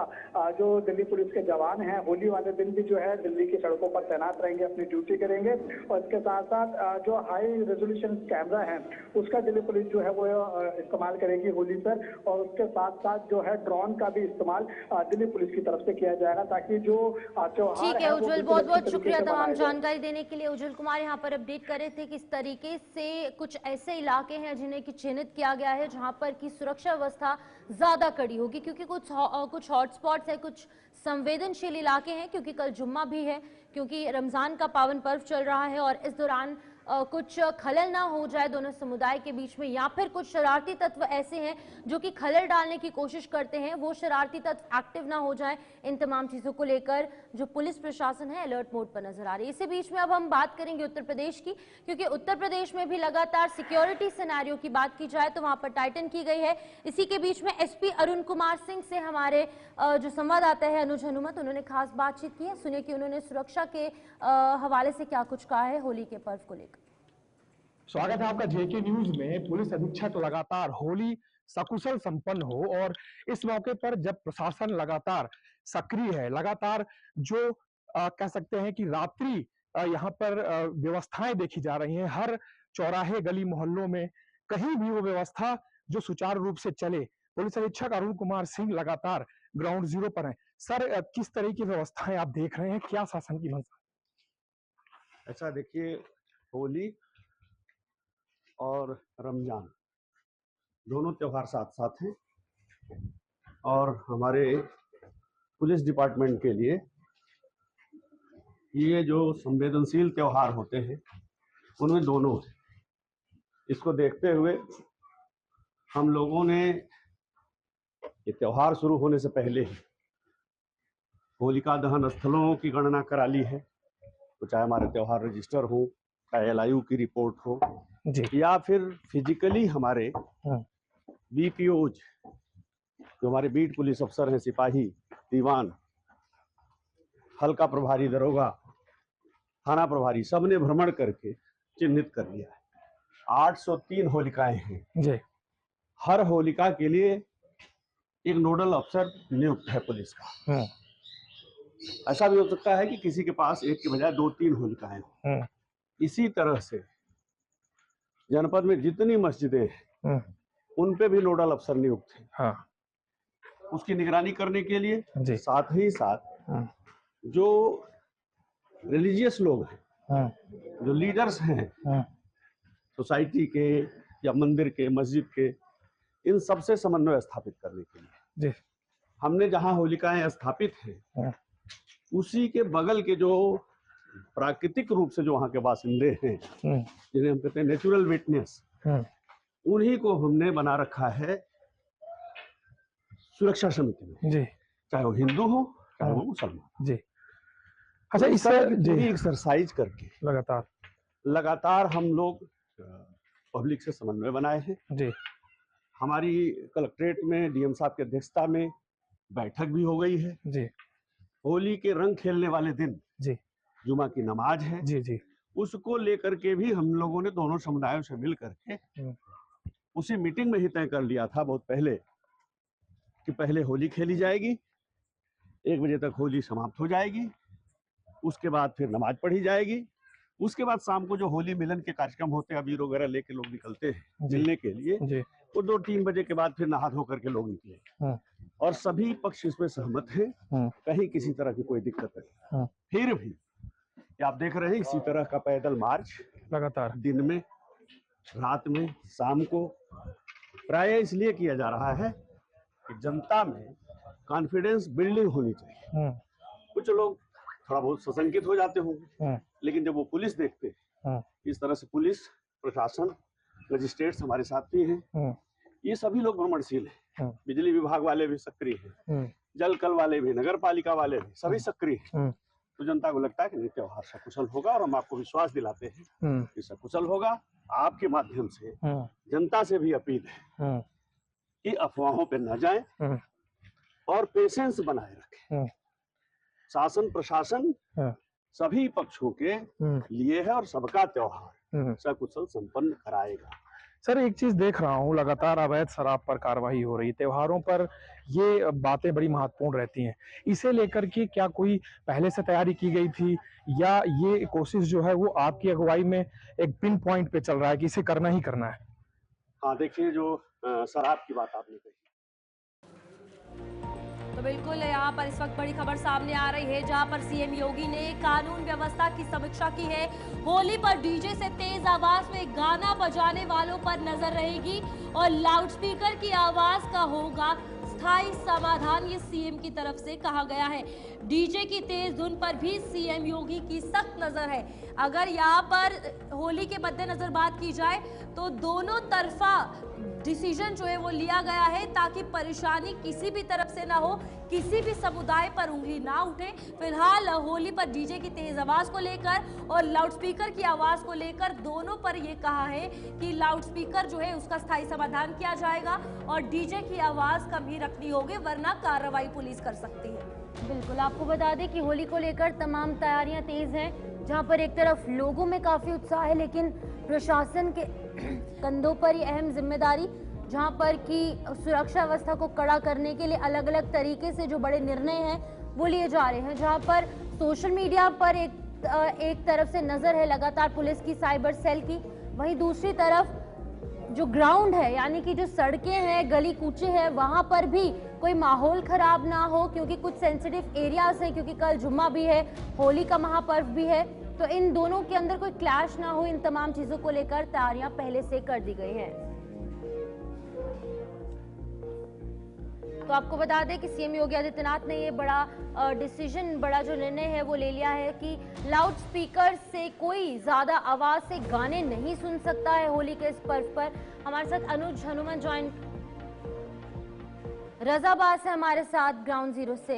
जो दिल्ली पुलिस के जवान हैं होली वाले दिन भी जो है दिल्ली की सड़कों पर तैनात रहेंगे, अपनी ड्यूटी करेंगे। और इसके साथ साथ जो हाई रेजोल्यूशन कैमरा है उसका दिल्ली पुलिस जो है वो इस्तेमाल करेगी होली पर, और उसके साथ साथ जो है ड्रोन का भी इस्तेमाल दिल्ली पुलिस की तरफ से किया जाएगा, ताकि जो त्योहार ठीक है उज्जवल, बहुत बहुत शुक्रिया तमाम जानकारी देने के लिए। उज्जवल कुमार यहाँ पर अपडेट कर रहे थे कि इस तरीके से कुछ ऐसे इलाके हैं जिन्हें कि चिन्हित किया गया है जहां पर की सुरक्षा व्यवस्था ज्यादा कड़ी होगी, क्योंकि कुछ हॉटस्पॉट्स है, कुछ संवेदनशील इलाके हैं, क्योंकि कल जुम्मा भी है, क्योंकि रमजान का पावन पर्व चल रहा है, और इस दौरान कुछ खलल ना हो जाए दोनों समुदाय के बीच में, या फिर कुछ शरारती तत्व ऐसे हैं जो कि खलल डालने की कोशिश करते हैं, वो शरारती तत्व एक्टिव ना हो जाए। इन तमाम चीजों को लेकर जो पुलिस प्रशासन है अलर्ट मोड पर नजर आ रही है। इसी बीच में अब हम बात करेंगे उत्तर प्रदेश की, क्योंकि उत्तर प्रदेश में भी लगातार सिक्योरिटी सिनेरियो की बात की जाए तो वहां पर टाइटन की गई है। इसी के बीच में SP अरुण कुमार सिंह से हमारे जो संवाददाता है अनुज हनुमत, उन्होंने खास बातचीत की है। सुनिए कि उन्होंने सुरक्षा के हवाले से क्या कुछ कहा है होली के पर्व को लेकर। स्वागत है आपका JK न्यूज में। पुलिस अधीक्षक लगातार होली सकुशल संपन्न हो, और इस मौके पर जब प्रशासन लगातार सक्रिय है, लगातार जो कह सकते हैं कि रात्रि यहाँ पर व्यवस्थाएं देखी जा रही हैं, हर चौराहे गली मोहल्लों में कहीं भी वो व्यवस्था जो सुचारू रूप से चले। पुलिस अधीक्षक अरुण कुमार सिंह लगातार ग्राउंड जीरो पर हैं। सर, किस तरह की व्यवस्थाएं आप देख रहे हैं, क्या शासन की मंशा? ऐसा देखिए, होली और रमजान दोनों त्योहार साथ साथ हैं, और हमारे पुलिस डिपार्टमेंट के लिए ये जो संवेदनशील त्योहार होते हैं उनमें दोनों है। इसको देखते हुए हम लोगों ने ये त्योहार शुरू होने से पहले ही होलिका दहन स्थलों की गणना करा ली है, तो चाहे हमारे त्योहार रजिस्टर हो, चाहे LIU की रिपोर्ट हो, या फिर फिजिकली हमारे BPOज जो हमारे बीट पुलिस अफसर हैं, सिपाही, दीवान, हल्का प्रभारी, दरोगा, थाना प्रभारी, सबने भ्रमण करके चिन्हित कर लिया है। 803 होलिकाएं हैं। हर होलिका के लिए एक नोडल अफसर नियुक्त है पुलिस का। ऐसा भी हो सकता है कि किसी के पास एक के बजाय 2-3 होलिकाएं हों। इसी तरह से जनपद में जितनी मस्जिदें हैं उन पे भी नोडल अफसर नियुक्त हैं। उसकी निगरानी करने के लिए, साथ ही साथ जो रिलीजियस लोग हैं, जो लीडर्स हैं सोसाइटी के या मंदिर के, मस्जिद के, इन सबसे समन्वय स्थापित करने के लिए हमने जहां होलिकाएं स्थापित हैं उसी के बगल के जो प्राकृतिक रूप से जो वहां के बासिंदे हैं, जिन्हें हम कहते हैं नेचुरल विटनेस, उन्हीं को हमने बना रखा है सुरक्षा समिति में, चाहे वो हिंदू हो चाहे वो मुसलमान। अच्छा, इस पूरी एक्सरसाइज करके लगातार हम लोग पब्लिक से समन्वय बनाए हैं। हमारी कलेक्ट्रेट में DM साहब की अध्यक्षता में बैठक भी हो गई है। होली के रंग खेलने वाले दिन जुमा की नमाज है, उसको लेकर के भी हम लोगों ने दोनों समुदायों से मिल करके उसी मीटिंग में ही तय कर लिया था बहुत पहले कि पहले होली खेली जाएगी, 1 बजे तक होली समाप्त हो जाएगी, उसके बाद फिर नमाज पढ़ी जाएगी, उसके बाद शाम को जो होली मिलन के कार्यक्रम होते हैं, अबीर वगैरह लेके लोग निकलते हैं मिलने के लिए, वो 2-3 बजे के बाद फिर नहा धो करके लोग निकले और सभी पक्ष इसमें सहमत हैं, कहीं किसी तरह की कोई दिक्कत नहीं। फिर भी आप देख रहे हैं इसी तरह का पैदल मार्च लगातार दिन में, रात में, शाम को प्राय इसलिए किया जा रहा है कि जनता में कॉन्फिडेंस बिल्डिंग होनी चाहिए। कुछ लोग थोड़ा बहुत सशंकित हो जाते होंगे, लेकिन जब वो पुलिस देखते हैं, इस तरह से पुलिस प्रशासन, मजिस्ट्रेट्स हमारे साथ भी हैं, ये सभी लोग भ्रमणशील हैं, बिजली विभाग वाले भी सक्रिय हैं, जल कल वाले भी, नगर पालिका वाले भी, सभी सक्रिय हैं। तो जनता को लगता है कि त्योहार सकुशल होगा और हम आपको विश्वास दिलाते हैं कि सकुशल होगा। आपके माध्यम से जनता से भी अपील है कि अफवाहों पर न जाएं और पेशेंस बनाए रखें। शासन प्रशासन सभी पक्षों के लिए है और सबका त्योहार सकुशल संपन्न कराएगा। सर, एक चीज देख रहा हूँ, लगातार अवैध शराब पर कार्रवाई हो रही, त्योहारों पर ये बातें बड़ी महत्वपूर्ण रहती हैं। इसे लेकर के क्या कोई पहले से तैयारी की गई थी या ये कोशिश जो है वो आपकी अगुवाई में एक पिन पॉइंट पे चल रहा है कि इसे करना ही करना है? हाँ, देखिए, जो शराब की बात आपने कही, तो बिल्कुल यहाँ पर इस वक्त बड़ी खबर सामने आ रही है, जहाँ पर CM योगी ने कानून व्यवस्था की समीक्षा की है। होली पर डीजे से तेज आवाज में गाना बजाने वालों पर नजर रहेगी और लाउडस्पीकर की आवाज का होगा स्थायी समाधान, ये CM की तरफ से कहा गया है। डीजे की तेज धुन पर भी CM योगी की सख्त नजर है। अगर यहाँ पर होली के मद्देनजर बात की जाए तो दोनों तरफा डिसीजन जो है वो लिया गया है ताकि परेशानी किसी भी तरफ से ना हो, किसी भी समुदाय पर उंगली ना उठे। फिलहाल होली पर डीजे की तेज आवाज को लेकर और लाउडस्पीकर की आवाज को लेकर दोनों पर ये कहा है कि लाउडस्पीकर जो है उसका स्थायी समाधान किया जाएगा और डीजे की आवाज कम ही रखनी होगी, वरना कार्रवाई पुलिस कर सकती है। बिल्कुल, आपको बता दें कि होली को लेकर तमाम तैयारियां तेज हैं, जहां पर एक तरफ लोगों में काफी उत्साह है, लेकिन प्रशासन के कंधों पर ये अहम जिम्मेदारी, जहां पर कि सुरक्षा व्यवस्था को कड़ा करने के लिए अलग अलग तरीके से जो बड़े निर्णय हैं वो लिए जा रहे हैं। जहां पर सोशल मीडिया पर एक तरफ से नजर है लगातार पुलिस की, साइबर सेल की, वहीं दूसरी तरफ जो ग्राउंड है यानी कि जो सड़कें हैं, गली कूचे हैं, वहां पर भी कोई माहौल खराब ना हो, क्योंकि कुछ सेंसिटिव एरियाज हैं, क्योंकि कल जुम्मा भी है, होली का महापर्व भी है, तो इन दोनों के अंदर कोई क्लैश ना हो, इन तमाम चीजों को लेकर तैयारियां पहले से कर दी गई हैं। तो आपको बता दें कि CM योगी आदित्यनाथ ने ये बड़ा डिसीजन, बड़ा जो निर्णय है वो ले लिया है कि लाउड स्पीकर से कोई ज्यादा आवाज से गाने नहीं सुन सकता है होली के इस पर्व पर। हमारे साथ अनुज हनुमान ज्वाइन रजा बास है हमारे साथ ग्राउंड जीरो से।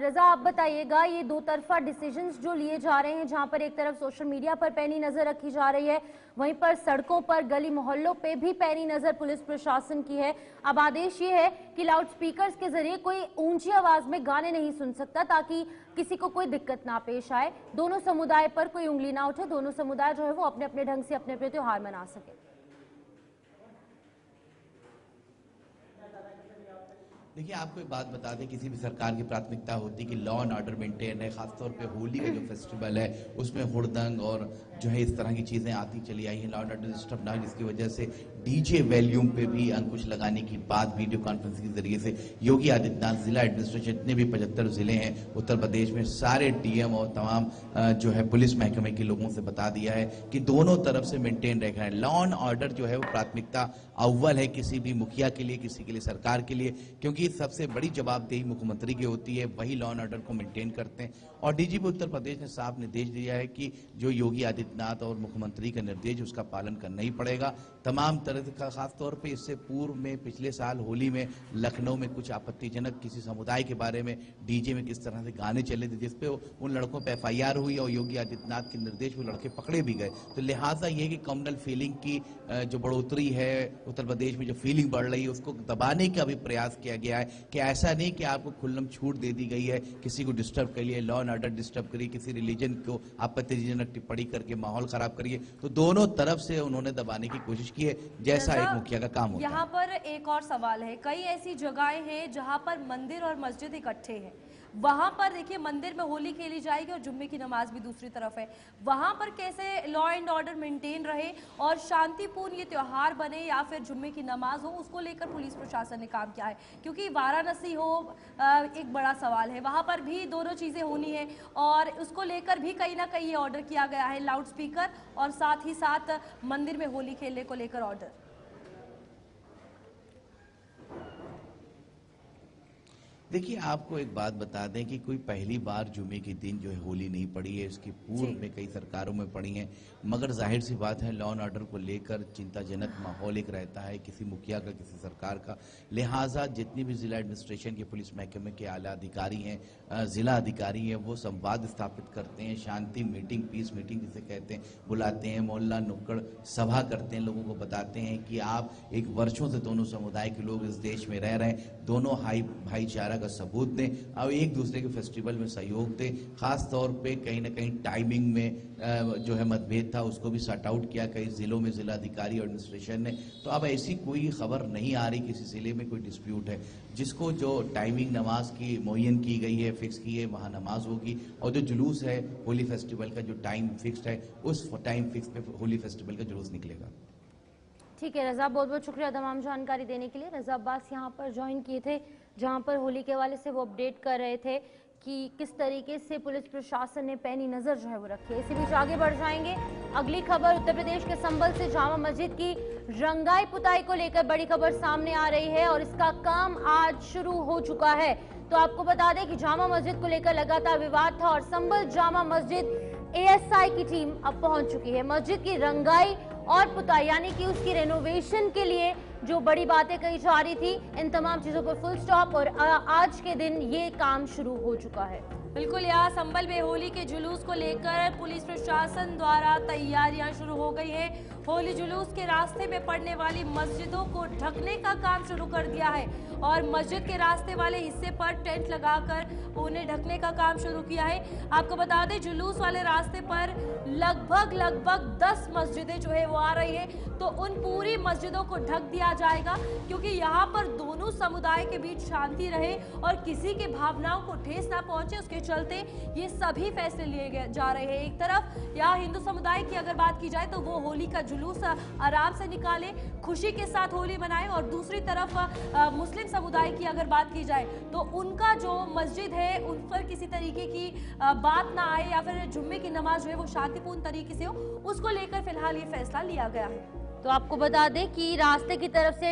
रजा, आप बताइएगा, ये दो तरफा डिसीजंस जो लिए जा रहे हैं, जहां पर एक तरफ सोशल मीडिया पर पैनी नजर रखी जा रही है, वहीं पर सड़कों पर गली मोहल्लों पे भी पैनी नजर पुलिस प्रशासन की है। अब आदेश ये है कि लाउड स्पीकर्स के जरिए कोई ऊंची आवाज में गाने नहीं सुन सकता, ताकि किसी को कोई दिक्कत ना पेश आए, दोनों समुदाय पर कोई उंगली ना उठे, दोनों समुदाय जो है वो अपने अपने ढंग से अपने अपने त्योहार मना सके। देखिए, आपको एक बात बता दें, किसी भी सरकार की प्राथमिकता होती है कि लॉ एंड ऑर्डर मेंटेन है। खासतौर पे होली का जो फेस्टिवल है उसमें हुड़दंग और जो है इस तरह की चीज़ें आती चली आई हैं, लॉ एंड ऑर्डर डिस्टर्ब ना, जिसकी वजह से डीजे वॉल्यूम पे भी अंकुश लगाने की बात वीडियो कॉन्फ्रेंसिंग के जरिए से योगी आदित्यनाथ, जिला एडमिनिस्ट्रेशन, जितने भी 75 जिले हैं उत्तर प्रदेश में, सारे डीएम और तमाम जो है पुलिस महकमे के लोगों से बता दिया है कि दोनों तरफ से मेंटेन रखना है। लॉ एंड ऑर्डर जो है वो प्राथमिकता अव्वल है किसी भी मुखिया के लिए, किसी के लिए, सरकार के लिए, क्योंकि सबसे बड़ी जवाबदेही मुख्यमंत्री की होती है, वही लॉ एंड ऑर्डर को मेंटेन करते हैं। और डीजीपी उत्तर प्रदेश ने साफ निर्देश दिया है कि जो योगी आदित्यनाथ और मुख्यमंत्री का निर्देश उसका पालन करना ही पड़ेगा। तमाम तरह का, खासतौर पे इससे पूर्व में पिछले साल होली में लखनऊ में कुछ आपत्तिजनक किसी समुदाय के बारे में डीजे में किस तरह से गाने चले थे, जिसपे उन लड़कों पर FIR हुई और योगी आदित्यनाथ के निर्देश वो लड़के पकड़े भी गए। तो लिहाजा ये कि कम्युनल फीलिंग की जो बढ़ोतरी है उत्तर प्रदेश में, जो फीलिंग बढ़ रही है, उसको दबाने का भी प्रयास किया गया है कि ऐसा नहीं कि आपको खुल्लम छूट दे दी गई है किसी को डिस्टर्ब करिए, लॉ एंड ऑर्डर डिस्टर्ब करिए, किसी रिलीजन को आपत्तिजनक टिप्पणी करके माहौल खराब करिए। तो दोनों तरफ से उन्होंने दबाने की कोशिश की है, जैसा एक मुखिया का काम होता है। यहाँ पर एक और सवाल है, कई ऐसी जगहें हैं जहाँ पर मंदिर और मस्जिद इकट्ठे हैं, वहां पर देखिए मंदिर में होली खेली जाएगी और जुम्मे की नमाज भी दूसरी तरफ है, वहां पर कैसे लॉ एंड ऑर्डर मेंटेन रहे और शांतिपूर्ण ये त्योहार बने या फिर जुम्मे की नमाज हो, उसको लेकर पुलिस प्रशासन ने काम किया है। क्योंकि वाराणसी हो एक बड़ा सवाल है, वहां पर भी दोनों चीजें होनी है और उसको लेकर भी कहीं ना कहीं ये ऑर्डर किया गया है, लाउड स्पीकर और साथ ही साथ मंदिर में होली खेलने को लेकर ऑर्डर। देखिए, आपको एक बात बता दें कि कोई पहली बार जुमे के दिन जो है होली नहीं पड़ी है, इसकी पूर्व में कई सरकारों में पड़ी है, मगर जाहिर सी बात है लॉ एंड ऑर्डर को लेकर चिंताजनक माहौल एक रहता है किसी मुखिया का, किसी सरकार का। लिहाजा जितनी भी जिला एडमिनिस्ट्रेशन के पुलिस महकमे के आला अधिकारी हैं, जिला अधिकारी हैं, वो संवाद स्थापित करते हैं, शांति मीटिंग, पीस मीटिंग जिसे कहते हैं, बुलाते हैं, मोहल्ला नुक्कड़ सभा करते हैं, लोगों को बताते हैं कि आप एक वर्षों से दोनों समुदाय के लोग इस देश में रह रहे हैं, दोनों भाईचारा का सबूत दें और एक दूसरे के फेस्टिवल में सहयोग दें। खास तौर पे कहीं ना कहीं टाइमिंग में जो है मतभेद था, उसको भी सॉर्ट आउट किया कई जिलों में जिला अधिकारी और एडमिनिस्ट्रेशन ने। तो अब ऐसी कोई खबर नहीं आ रही किसी जिले में कोई डिस्प्यूट है, जिसको जो टाइमिंग नमाज की मुय्यन की गई है, फिक्स की है, वहाँ नमाज होगी और जो जुलूस है होली फेस्टिवल का जो टाइम फिक्स्ड है, उस टाइम फिक्स पे होली फेस्टिवल का जुलूस निकलेगा। ठीक है रजा, बहुत बहुत शुक्रिया तमाम जानकारी देने के लिए। रजा अब्बास यहाँ पर ज्वाइन किए थे, जहाँ पर होली के हवाले से वो अपडेट कर रहे थे कि किस तरीके से पुलिस प्रशासन ने पैनी नजर जो है वो रखी है। इसी बीच आगे बढ़ जाएंगे, अगली खबर उत्तर प्रदेश के संबल से जामा मस्जिद की रंगाई पुताई को लेकर बड़ी खबर सामने आ रही है और इसका काम आज शुरू हो चुका है। तो आपको बता दें कि जामा मस्जिद को लेकर लगातार विवाद था और संबल जामा मस्जिद ASI की टीम अब पहुंच चुकी है। मस्जिद की रंगाई और पुताई यानी कि उसकी रेनोवेशन के लिए जो बड़ी बातें कही जा रही थी, इन तमाम चीजों पर फुल स्टॉप और आज के दिन ये काम शुरू हो चुका है। बिल्कुल, यहाँ संभल में होली के जुलूस को लेकर पुलिस प्रशासन द्वारा तैयारियां शुरू हो गई है। होली जुलूस के रास्ते में पड़ने वाली मस्जिदों को ढकने का काम शुरू कर दिया है और मस्जिद के रास्ते वाले हिस्से पर टेंट लगाकर उन्हें ढकने का काम शुरू किया है। आपको बता दें, जुलूस वाले रास्ते पर लगभग 10 मस्जिदें जो है वो आ रही है, तो उन पूरी मस्जिदों को ढक दिया जाएगा क्योंकि यहाँ पर दोनों समुदाय के बीच शांति रहे और किसी की भावनाओं को ठेस ना पहुंचे, उसके चलते ये सभी फैसले लिए जा रहे हैं। एक तरफ यहाँ हिंदू समुदाय की अगर बात की जाए तो वो होली का जुलूस आराम से निकाले, खुशी के साथ होली मनाए, और दूसरी तरफ मुस्लिम समुदाय की अगर बात की जाए तो उनका जो मस्जिद है उन पर किसी तरीके की बात ना आए या फिर जुम्मे की नमाज जो है वो शांतिपूर्ण तरीके से हो, उसको लेकर फिलहाल ये फैसला लिया गया है। तो आपको बता दें कि रास्ते की तरफ से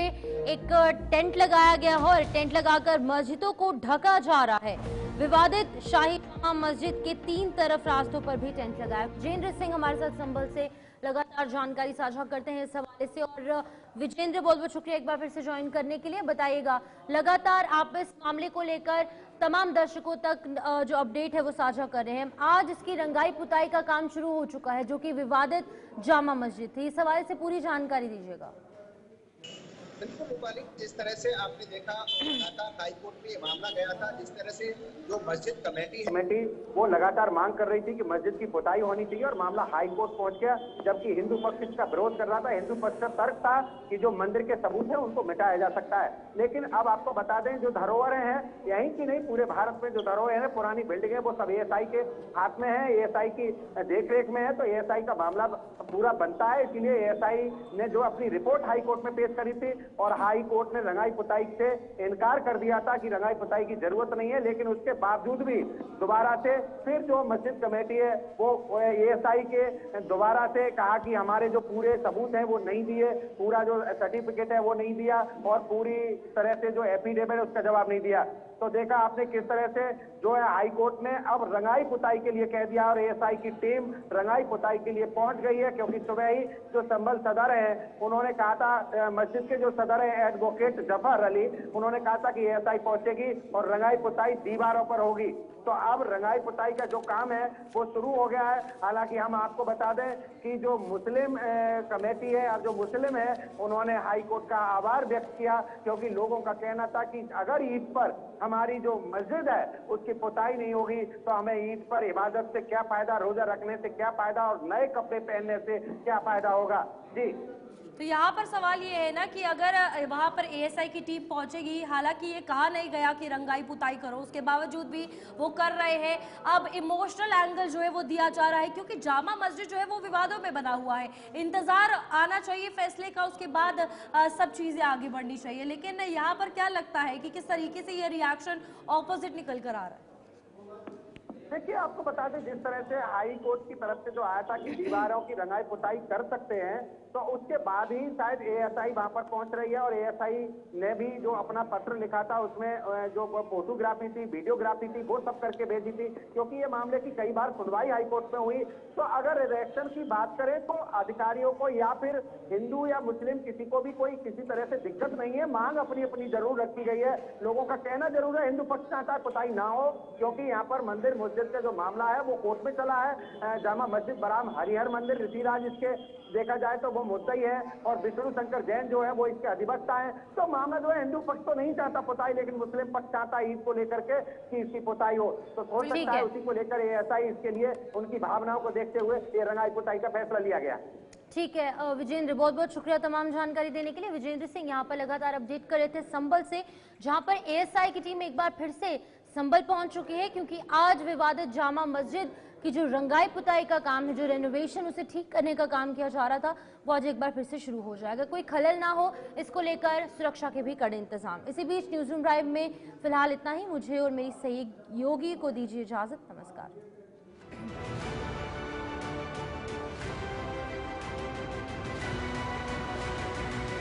एक टेंट लगाया गया है और टेंट लगाकर मस्जिदों को ढका जा रहा है। विवादित शाही जामा मस्जिद के 3 तरफ रास्तों पर भी टेंट लगाया। विजेंद्र सिंह हमारे साथ संभल से लगातार जानकारी साझा करते हैं इस हवाले से। और विजेंद्र, बहुत बहुत शुक्रिया एक बार फिर से ज्वाइन करने के लिए। बताइएगा, लगातार आप इस मामले को लेकर तमाम दर्शकों तक जो अपडेट है वो साझा कर रहे हैं। आज इसकी रंगाई पुताई का काम शुरू हो चुका है, जो कि विवादित जामा मस्जिद थी। इस हवाले से पूरी जानकारी दीजिएगा। बिल्कुल रूपाली, जिस तरह से आपने देखा लगातार हाईकोर्ट में ये मामला गया था, जिस तरह से जो मस्जिद कमेटी वो लगातार मांग कर रही थी कि मस्जिद की पुताई होनी चाहिए और मामला हाईकोर्ट पहुंच गया, जबकि हिंदू पक्ष इसका विरोध कर रहा था। हिंदू पक्ष का तर्क था कि जो मंदिर के सबूत है उनको मिटाया जा सकता है। लेकिन अब आपको बता दें, जो धरोहरें हैं यहीं की नहीं, पूरे भारत में जो धरोहरें हैं, पुरानी बिल्डिंगें, वो सब एएसआई के हाथ में है, एएसआई की देखरेख में है। तो एएसआई का मामला पूरा बनता है, इसलिए एएसआई ने जो अपनी रिपोर्ट हाईकोर्ट में पेश करी थी और हाई कोर्ट ने रंगाई पुताई से इनकार कर दिया था कि रंगाई पुताई की जरूरत नहीं है। लेकिन उसके बावजूद भी दोबारा से फिर जो मस्जिद कमेटी है वो एएसआई के दोबारा से कहा कि हमारे जो पूरे सबूत हैं वो नहीं दिए, पूरा जो सर्टिफिकेट है वो नहीं दिया और पूरी तरह से जो एफिडेविट है उसका जवाब नहीं दिया। तो देखा आपने किस तरह से जो है हाई कोर्ट ने अब रंगाई पुताई के लिए कह दिया और एएसआई की टीम रंगाई पुताई के लिए पहुंच गई है। क्योंकि सुबह ही जो संभल सदर है उन्होंने कहा था, मस्जिद के जो सदर है एडवोकेट जफर अली, उन्होंने कहा था कि एएसआई पहुंचेगी और रंगाई पुताई दीवारों पर होगी। तो अब रंगाई पुताई का जो काम है वो शुरू हो गया है। हालांकि हम आपको बता दें कि जो मुस्लिम कमेटी है और जो मुस्लिम है उन्होंने हाई कोर्ट का आभार व्यक्त किया, क्योंकि लोगों का कहना था कि अगर ईद पर हमारी जो मस्जिद है उसकी पुताई नहीं होगी तो हमें ईद पर इबादत से क्या फायदा, रोजा रखने से क्या फायदा और नए कपड़े पहनने से क्या फायदा होगा। जी, तो यहाँ पर सवाल ये है ना कि अगर वहाँ पर एएसआई की टीम पहुंचेगी, हालांकि ये कहा नहीं गया कि रंगाई पुताई करो, उसके बावजूद भी वो कर रहे हैं। अब इमोशनल एंगल जो है वो दिया जा रहा है, क्योंकि जामा मस्जिद जो है वो विवादों में बना हुआ है। इंतजार आना चाहिए फैसले का, उसके बाद सब चीजें आगे बढ़नी चाहिए। लेकिन यहाँ पर क्या लगता है कि किस तरीके से ये रिएक्शन ऑपोजिट निकल कर आ रहा है? देखिए, आपको बता दें जिस तरह से हाई कोर्ट की तरफ से जो आया था कि दीवारों की रंगाई पुताई कर सकते हैं, तो उसके बाद ही शायद एएसआई वहां पर पहुंच रही है। और एएसआई ने भी जो अपना पत्र लिखा था उसमें जो फोटोग्राफी थी, वीडियोग्राफी थी, वो सब करके भेजी थी। क्योंकि ये मामले की कई बार सुनवाई हाई कोर्ट में हुई। तो अगर रिएक्शन की बात करें तो अधिकारियों को या फिर हिंदू या मुस्लिम किसी को भी कोई किसी तरह से दिक्कत नहीं है। मांग अपनी अपनी जरूर रखी गई है। लोगों का कहना जरूर है हिंदू पक्ष चाहता है पुताई ना हो, क्योंकि यहाँ पर मंदिर मस्जिद का जो मामला है वो कोर्ट में चला है। जामा मस्जिद बराम हरिहर मंदिर ऋषिराज इसके देखा जाए तो वो मुद्दा ही है और विष्णु शंकर जैन जो है वो इसके अधिवक्ता है। तो मामला जो है हिंदू पक्ष तो नहीं चाहता पुताई, लेकिन मुस्लिम पक्ष चाहता है ईद को लेकर के कि इसकी पुताई हो। तो हो सकता है उसी को लेकर एएसआई इसके लिए उनकी भावनाओं को देखते हुए ये रंगाई पुताई का फैसला लिया गया। ठीक है विजेंद्र, बहुत बहुत शुक्रिया तमाम जानकारी देने के लिए। विजेंद्र सिंह यहाँ पर लगातार अपडेट कर रहे थे संभल से, जहाँ पर एएसआई की टीम एक बार फिर से संभल पहुंच चुकी है, क्योंकि आज विवादित जामा मस्जिद की जो रंगाई पुताई का काम है, जो रेनोवेशन उसे ठीक करने का काम किया जा रहा था, वो आज एक बार फिर से शुरू हो जाएगा। कोई खलल ना हो, इसको लेकर सुरक्षा के भी कड़े इंतजाम। इसी बीच न्यूज रूम ड्राइव में फिलहाल इतना ही। मुझे और मेरी सहयोगी को दीजिए इजाजत। नमस्कार।